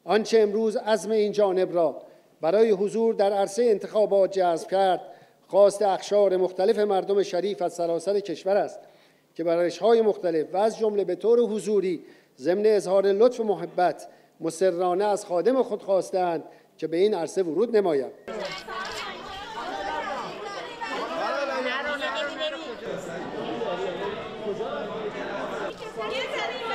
آنچه امروز عزم این جانب را برای حضور در عرصه انتخابات جذب کرد، خواست اقشار مختلف مردم شریف از سراسر کشور است که بر روش‌های مختلف و از جمله به طور حضوری ضمن اظهار لطف و محبت مسررانه از خادم خود خواستند که به این عرصه ورود نمایند. یه